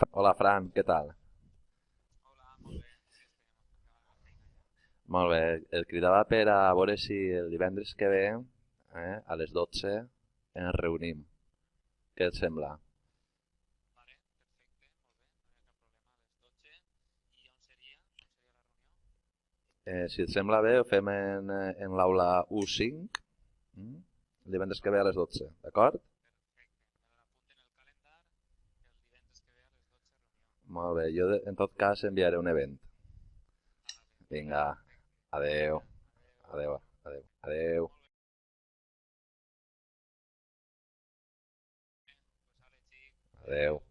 Hola, Fran, què tal? Hola, molt bé. Sí, estem acabant la feina ja. Molt bé, el cridava per a veure si el divendres que ve, a les 12, ens reunim. Què et sembla? Vale, perfecte, molt bé, no hi ha cap problema. A les 12. I on seria? On seria la reunió? Si et sembla bé, ho fem en l'aula U5, el divendres que ve a les 12, d'acord? Perfecte, me l'apunten en el calendar. El divendres que ve a les 12 reunió. Molt bé, jo en tot cas enviaré un event. Vale, Vinga, perfecte. adeu, Vinga, adeu. adeu, adeu, adeu, Molt bé, pues ara, xic, adeu. adeu.